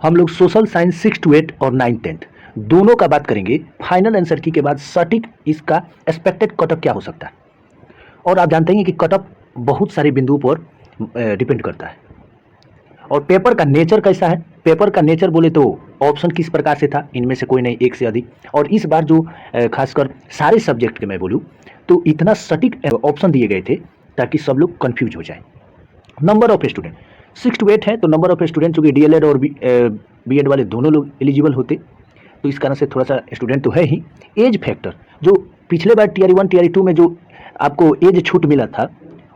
हम लोग social science 6 to 8 और 9 10 दोनों का बात करेंगे। फाइनल आंसर की के बाद सटीक इसका एक्सपेक्टेड कटअप क्या हो सकता है। और आप जानते हैं कि कटअप बहुत सारे बिंदुओं पर डिपेंड करता है। और पेपर का नेचर कैसा है, पेपर का नेचर बोले तो ऑप्शन किस प्रकार से था, इनमें से कोई नहीं, एक से अधिक। और इस बार जो खासकर सारे सब्जेक्ट के मैं बोलूँ तो इतना सटीक ऑप्शन दिए गए थे ताकि सब लोग कंफ्यूज हो जाए। नंबर ऑफ स्टूडेंट 6 to 8 है, तो नंबर ऑफ स्टूडेंट चूँकि डीएलएड और बीएड वाले दोनों लोग एलिजिबल होते, तो इस कारण से थोड़ा सा स्टूडेंट तो है ही। एज फैक्टर जो पिछले बार टीआर 1 टीआर 2 में जो आपको एज छूट मिला था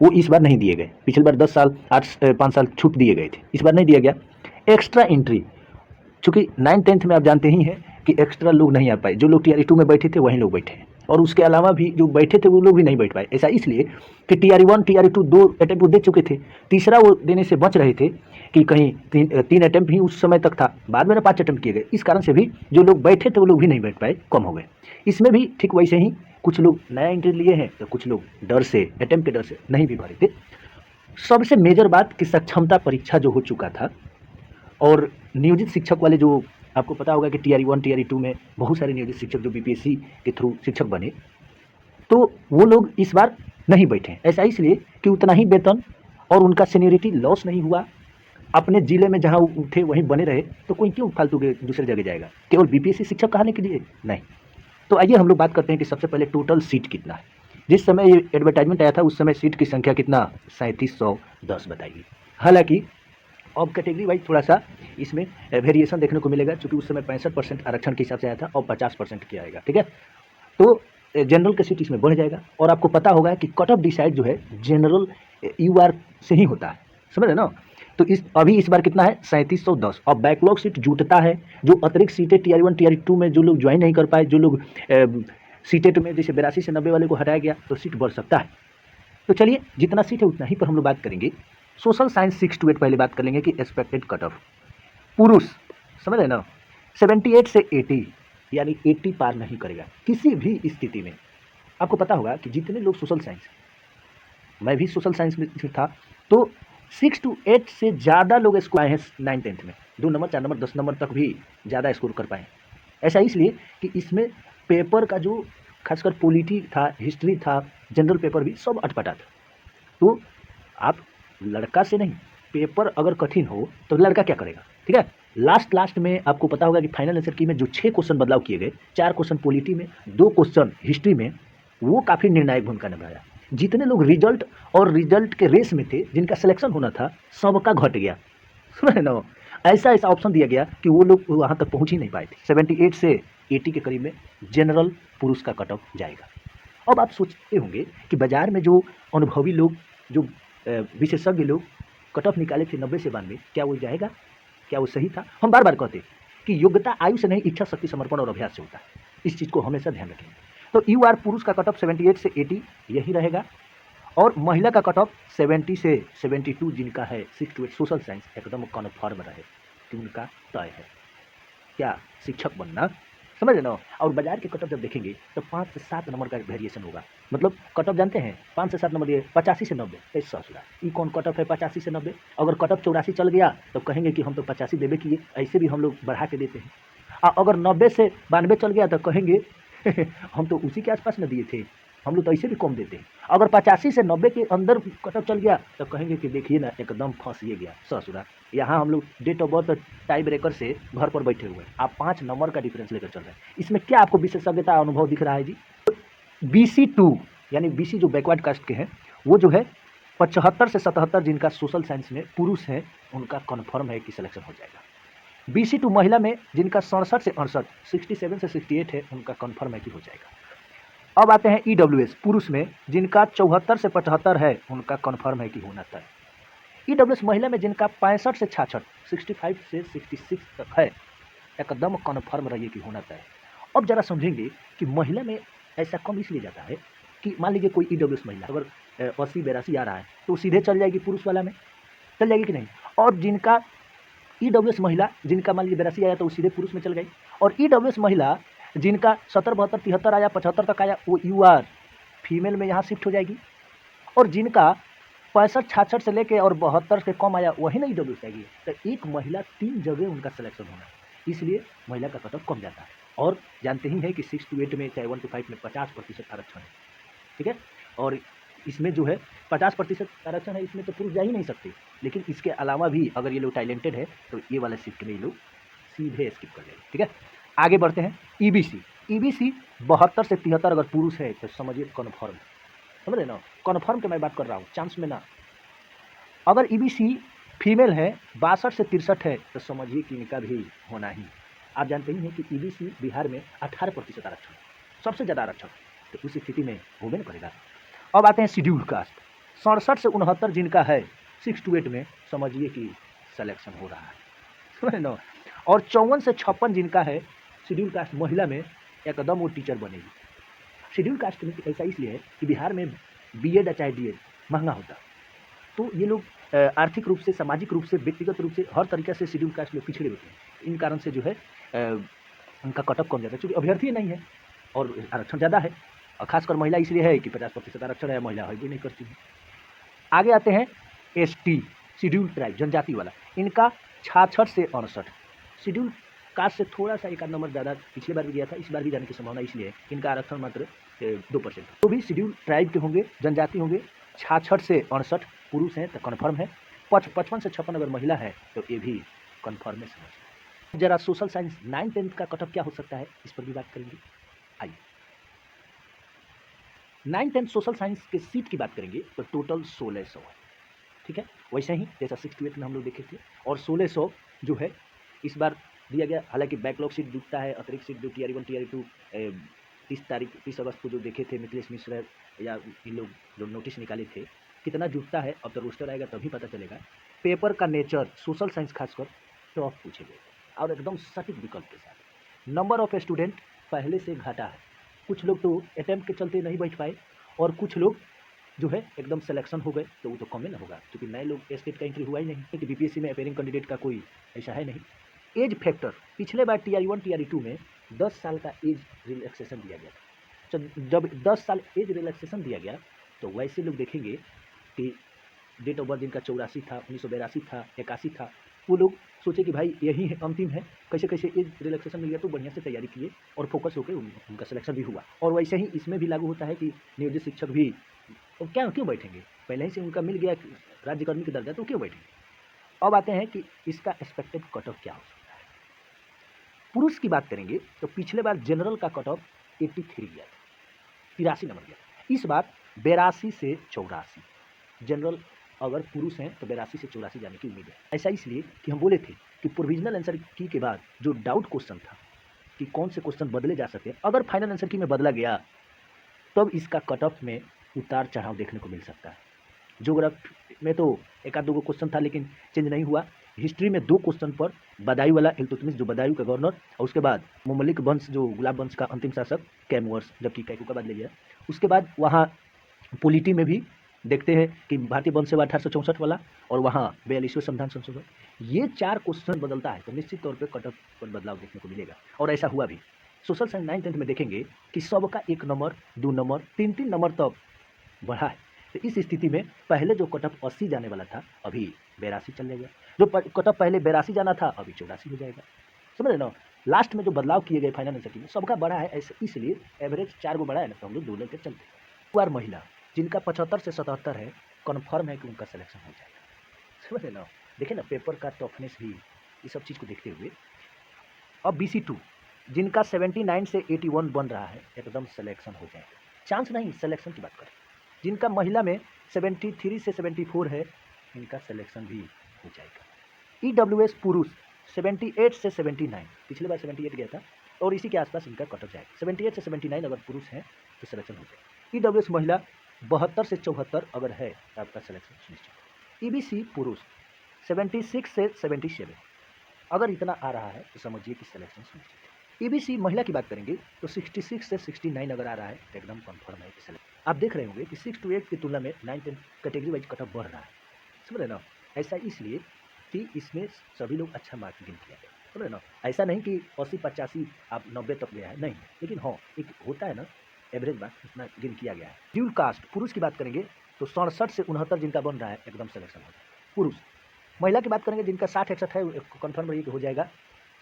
वो इस बार नहीं दिए गए। पिछली बार 10 साल 5 साल छूट दिए गए थे, इस बार नहीं दिया गया। एक्स्ट्रा एंट्री चूँकि 9 10 में आप जानते ही हैं कि एक्स्ट्रा लोग नहीं आ पाए, जो लोग टीआर 2 में बैठे थे वहीं लोग बैठे हैं, और उसके अलावा भी जो बैठे थे वो लोग भी नहीं बैठ पाए। ऐसा इसलिए कि टीआर 1 टीआर 2 2 अटैम्प्ट वो दे चुके थे, तीसरा वो देने से बच रहे थे कि कहीं तीन अटैम्प्ट ही उस समय तक था, बाद में 5 अटैम्प्ट किए गए। इस कारण से भी जो लोग बैठे थे वो लोग भी नहीं बैठ पाए, कम हो गए। इसमें भी ठीक वैसे ही कुछ लोग नया एंट्री लिए हैं, तो कुछ लोग डर से, अटैम्प्ट के डर से नहीं भी भरे थे। सबसे मेजर बात कि सक्षमता परीक्षा जो हो चुका था, और नियोजित शिक्षक वाले जो आपको पता होगा कि टीआर 1 टीआर 2 में बहुत सारे नियोजित शिक्षक जो बीपीएससी के थ्रू शिक्षक बने, तो वो लोग इस बार नहीं बैठे। ऐसा इसलिए कि उतना ही वेतन और उनका सीनियरिटी लॉस नहीं हुआ, अपने जिले में जहाँ थे वहीं बने रहे, तो कोई क्यों फालतू के दूसरे जगह जाएगा केवल बीपीएससी शिक्षक कहने के लिए नहीं। तो आइए हम लोग बात करते हैं कि सबसे पहले टोटल सीट कितना है। जिस समय ये एडवर्टाइजमेंट आया था उस समय सीट की संख्या कितना, 3710 बताई गई। हालांकि अब कैटेगरी वाइज थोड़ा सा इसमें वेरिएशन देखने को मिलेगा, क्योंकि उस समय 65% आरक्षण के हिसाब से आया था और 50% किया आएगा, ठीक है। तो जनरल का सीट इसमें बढ़ जाएगा। और आपको पता होगा कि कट ऑफ डिसाइड जो है जनरल यूआर से ही होता है, समझ रहे ना। तो अभी इस बार कितना है, 3710। और बैकलॉग सीट जुटता है, जो अतिरिक्त सीटें टीआर 1 टीआर 2 में जो लोग ज्वाइन नहीं कर पाए, जो लोग सीटें में जैसे 82 से 90 वाले को हटाया गया, तो सीट बढ़ सकता है। तो चलिए जितना सीट है उतना ही पर हम लोग बात करेंगे। सोशल साइंस 6 to 8 पहले बात कर लेंगे कि एक्सपेक्टेड कट ऑफ पुरुष, समझ रहे ना, 78 से 80 यानी 80 पार नहीं करेगा किसी भी स्थिति में। आपको पता होगा कि जितने लोग सोशल साइंस, मैं भी सोशल साइंस में था, तो 6 to 8 से ज़्यादा लोग स्कोर आए हैं 9 10 में, 2 नंबर 4 नंबर 10 नंबर तक भी ज़्यादा स्कोर कर पाए। ऐसा इसलिए कि इसमें पेपर का जो खासकर पॉलिटी था, हिस्ट्री था, जनरल पेपर भी सब अटपटा था। तो आप लड़का से नहीं, पेपर अगर कठिन हो तो लड़का क्या करेगा, ठीक है। लास्ट में आपको पता होगा कि फाइनल आंसर की में जो 6 क्वेश्चन बदलाव किए गए, 4 क्वेश्चन पॉलिटी में, 2 क्वेश्चन हिस्ट्री में, वो काफ़ी निर्णायक भूमिका निभाया। जितने लोग रिजल्ट के रेस में थे, जिनका सिलेक्शन होना था, सबका घट गया, सुन रहे ना। ऐसा ऑप्शन दिया गया कि वो लोग वहाँ तक पहुँच ही नहीं पाए थे। 78 से 80 के करीब में जनरल पुरुष का कट ऑफ जाएगा। अब आप सोचते होंगे कि बाजार में जो अनुभवी लोग, जो विशेषज्ञ लोग कट ऑफ निकाले थे 90 से 92, क्या वो जाएगा, क्या वो सही था। हम बार बार कहते कि योग्यता आयु से नहीं, इच्छा शक्ति समर्पण और अभ्यास से होता है। इस चीज़ को हमेशा ध्यान रखें। तो यूआर पुरुष का कट ऑफ 78 से 80 यही रहेगा, और महिला का कट ऑफ 70 से 72 जिनका है 6 to 8 सोशल साइंस, एकदम कन्फर्म रहे कि उनका तय है क्या शिक्षक बनना, समझ रहे ना। और बाजार के कट ऑफ जब देखेंगे तो 5 से 7 नंबर का वेरिएशन होगा। मतलब कट ऑफ जानते हैं 5 से 7 नंबर दिए, 85 से 90, ऐसा होगा। ये कौन कट ऑफ है 85 से 90। अगर कट ऑफ 84 चल गया तो कहेंगे कि हम तो 85 देवे किए, ऐसे भी हम लोग बढ़ा के देते हैं। अगर 90 से 92 चल गया तो कहेंगे हम तो उसी के आसपास में दिए थे, हम लोग तो ऐसे भी कम देते हैं। अगर 85 से 90 के अंदर कट ऑफ चल गया तो कहेंगे कि देखिए ना, एकदम फंस ये गया ससुरा। यहाँ हम लोग date of birth tie breaker से घर पर बैठे हुए हैं, आप 5 नंबर का डिफरेंस लेकर चल रहे हैं। इसमें क्या आपको विशेषज्ञता अनुभव दिख रहा है जी। BC2 यानी BC जो बैकवर्ड कास्ट के हैं, वो जो है 75 से 77 जिनका सोशल साइंस में पुरुष है, उनका कन्फर्म है कि सिलेक्शन हो जाएगा। BC2 महिला में जिनका 67 से 68, 67 से 68 है, उनका कन्फर्म है कि हो जाएगा। अब आते हैं EWS पुरुष में जिनका 74 से 75 है, उनका कन्फर्म है कि होना तय। EWS महिला में जिनका 65 से 66, 65 से 66 तक है, एकदम कन्फर्म रहिए कि होना तय। अब जरा समझेंगे कि महिला में ऐसा कम इसलिए जाता है कि मान लीजिए कोई EWS महिला अगर 80 82 आ रहा है तो सीधे चल जाएगी पुरुष वाला में, चल जाएगी कि नहीं। और जिनका EWS महिला जिनका मान लीजिए 82 आया तो वो सीधे पुरुष में चल गई, और EWS महिला जिनका 70 72 73 आया 75 तक आया, वो यूआर फीमेल में यहाँ शिफ्ट हो जाएगी। और जिनका 65-66 से लेके और 72 से कम आया वही नहीं ईडब्ल्यूएस आएगी। तो एक महिला 3 जगह उनका सिलेक्शन होना है, इसलिए महिला का कटअप कम जाता है। और जानते ही हैं कि 6 to 8 में चाहे 1 to 5 में 50% आरक्षण है, ठीक है। और इसमें जो है 50% आरक्षण है, इसमें तो पुरुष जा ही नहीं सकते। लेकिन इसके अलावा भी अगर ये लोग टैलेंटेड है तो ये वाला शिफ्ट में ये लोग सीधे स्किप कर लेंगे, ठीक है। आगे बढ़ते हैं। ईबीसी 72 से 73 अगर पुरुष है तो समझिए कन्फर्म, समझ रहे ना, कन्फर्म की मैं बात कर रहा हूँ, चांस में ना। अगर ईबीसी फीमेल है 62 से 63 है तो समझिए कि इनका भी होना ही। आप जानते ही हैं कि ईबीसी बिहार में 18% आरक्षण, सबसे ज़्यादा आरक्षण, तो उस स्थिति में होबे न करेगा। अब आते हैं शेड्यूल कास्ट 67 से 69 जिनका है 6 to 8 में, समझिए कि सिलेक्शन हो रहा है, समझ रहे ना। और 54 से 56 जिनका है शेड्यूल कास्ट महिला में, एकदम वो टीचर बनेगी। शेड्यूल कास्ट में ऐसा इसलिए है कि बिहार में बीएड या चाहे डीएड महंगा होता, तो ये लोग आर्थिक रूप से, सामाजिक रूप से, व्यक्तिगत रूप से हर तरीके से शेड्यूल कास्ट लोग पिछड़े होते हैं। इन कारण से जो है उनका कटअप कम जाता है, क्योंकि अभ्यर्थी नहीं है और आरक्षण ज़्यादा है। और खासकर महिला इसलिए है कि 50% आरक्षण है, महिला भी नहीं करती है। आगे आते हैं एसटी शेड्यूल ट्राइब जनजाति वाला, इनका 66 से 69, शेड्यूल कास्ट से थोड़ा सा एक आध नंबर ज़्यादा पिछले बार भी गया था, इस बार भी जाने की संभावना इसलिए है इनका आरक्षण मात्र 2%। तो भी शेड्यूल ट्राइब के होंगे, जनजाति होंगे। 66 से 68 पुरुष हैं तो कन्फर्म है। 55 से 56 अगर महिला है तो ये भी कन्फर्म है, समझ। जरा सोशल साइंस 9-10 का कटअप क्या हो सकता है, इस पर भी बात करेंगे। आइए 9-10 सोशल साइंस के सीट की बात करेंगे तो टोटल 1600 है, ठीक है। वैसे ही जैसा 6 to 8 में हम लोग देखे थे, और 1600 जो है इस बार दिया गया। हालांकि बैकलॉग सीट जुटता है, अतिरिक्त सीट जो TR1 TR2 30 अगस्त को जो देखे थे मिथिलेश मिश्र या इन लोग जो नोटिस निकाले थे, कितना जुटता है अब तो रोस्टर आएगा तभी पता चलेगा। पेपर का नेचर सोशल साइंस खासकर टफ पूछे गए और एकदम सटीक विकल्प के साथ। नंबर ऑफ स्टूडेंट पहले से घटा है, कुछ लोग तो अटैम्प्ट के चलते नहीं बैठ पाए और कुछ लोग जो है एकदम सिलेक्शन हो गए, तो वो तो कम ही ना होगा क्योंकि नए लोग स्टेट का एंट्री हुआ ही नहीं कि बीपीएससी में अपेयरिंग कैंडिडेट का कोई ऐसा है नहीं। एज फैक्टर पिछले बार TR1 TR2 में 10 साल का एज रिलैक्सेशन दिया गया था। तो जब 10 साल एज रिलैक्सेशन दिया गया तो वैसे लोग देखेंगे कि डेट ऑफ बर्थ जिनका 84 था, 1982 था, 81 था, वो लोग सोचे कि भाई यही है, अंतिम है, कैसे कैसे एज रिलैक्सेशन मिल गया, तो बढ़िया से तैयारी किए और फोकस होकर उनका सिलेक्शन भी हुआ। और वैसे ही इसमें भी लागू होता है कि नियोजित शिक्षक भी तो क्यों बैठेंगे, पहले ही से उनका मिल गया राज्यकर्मी का दर्जा, तो क्यों बैठेंगे। अब आते हैं कि इसका एक्सपेक्टेड कट ऑफ क्या हो सकता है। पुरुष की बात करेंगे तो पिछले बार जनरल का कट ऑफ 83 गया था, 83 नंबर गया। इस बार 82 से 84, जनरल अगर पुरुष हैं तो 82 से 84 जाने की उम्मीद है। ऐसा इसलिए कि हम बोले थे कि प्रोविजनल आंसर की के बाद जो डाउट क्वेश्चन था कि कौन से क्वेश्चन बदले जा सकते हैं, अगर फाइनल आंसर की में बदला गया तब इसका कट ऑफ में उतार चढ़ाव देखने को मिल सकता है। ज्योग्राफी में तो एक आध दो क्वेश्चन था लेकिन चेंज नहीं हुआ। हिस्ट्री में 2 क्वेश्चन पर बदायूं वाला इल्तुतमिश जो बदायूं का गवर्नर, और उसके बाद मुमल्लिक वंश जो गुलाब वंश का अंतिम शासक कैमूर्स, जबकि कैकू का बाद ले गया। उसके बाद वहाँ पॉलिटी में भी देखते हैं कि भारतीय वंश सेवा 1864 वाला, और वहाँ 42वें संविधान संशोधन, ये 4 क्वेश्चन बदलता है तो निश्चित तौर पर कट ऑफ पर बदलाव देखने को मिलेगा, और ऐसा हुआ भी। सोशल साइंस 9-10 में देखेंगे कि सबका 1 नंबर, 2 नंबर, 3-3 नंबर तक बढ़ा है। तो इस स्थिति में पहले जो कट ऑफ 80 जाने वाला था अभी 82 चल जाएगा, जो कट ऑफ पहले 82 जाना था अभी 84 हो जाएगा, समझ रहे ना। लास्ट में जो बदलाव किए गए फाइनल आंसर में सबका बढ़ा है, ऐसे इसलिए एवरेज 4 गो बढ़ा है ना, तो हम लोग 2 लेकर चलते हैं। बार महिला जिनका 75 से 77 है, कन्फर्म है कि उनका सिलेक्शन हो जाएगा, समझ रहे ना। देखिए ना पेपर का टफनेस भी, ये सब चीज़ को देखते हुए। अब BC2 जिनका 79 से 81 बन रहा है, एकदम सिलेक्शन हो जाएगा, चांस नहीं, सिलेक्शन की बात करें। जिनका महिला में 73 से 74 है, इनका सिलेक्शन भी हो जाएगा। EWS पुरुष 78 से 79, पिछले बार 78 गया था, और इसी के आसपास इनका कट ऑफ जाएगा। 78 से 79 अगर पुरुष हैं तो सिलेक्शन हो जाएगा। EWS महिला 72 से 74 अगर है तो आपका सिलेक्शन सुनिश्चित। EBC पुरुष 76 से 77, अगर इतना आ रहा है तो समझिए कि सिलेक्शन सुनिश्चित है। EBC महिला की बात करेंगे तो 66 से 69 अगर आ रहा है तो एकदम कन्फर्म है कि सिलेक्शन। आप देख रहे होंगे कि 6 to 8 की तुलना में 9-10 कैटेगरी वाइज कट ऑफ बढ़ रहा है, समझ रहे ना। ऐसा इसलिए कि इसमें सभी लोग अच्छा मार्क गेन किया है, समझ रहे ना। ऐसा नहीं कि 80-85 आप 90 तक गया है, नहीं, लेकिन हाँ एक होता है ना एवरेज मार्क, उतना गेन किया गया है। ड्यूल कास्ट पुरुष की बात करेंगे तो 67 से 69 जिनका बन रहा है एकदम सिलेक्शन हो जाएगा। पुरुष महिला की बात करेंगे जिनका 60-61 है कन्फर्म रहिए कि हो जाएगा।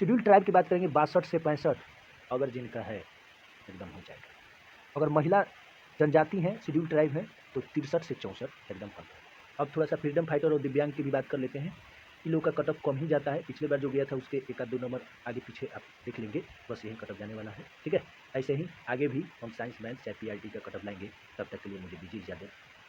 शेड्यूल ट्राइब की बात करेंगे 62 से 65 अगर जिनका है एकदम हो जाएगा। अगर महिला जनजाति हैं शेड्यूल ट्राइब हैं तो 63 से 64 एकदम कन्फर्म। अब थोड़ा सा फ्रीडम फाइटर और दिव्यांग की भी बात कर लेते हैं। इन लोगों का कटअप कम ही जाता है, पिछले बार जो गया था उसके 1-2 नंबर आगे पीछे आप देख लेंगे, बस यही कटअप जाने वाला है। ठीक है, ऐसे ही आगे भी हम साइंस मैथ्स चाहे पीआरटी का कटअप लाएंगे। तब तक के लिए मुझे दीजिए इजाज़त।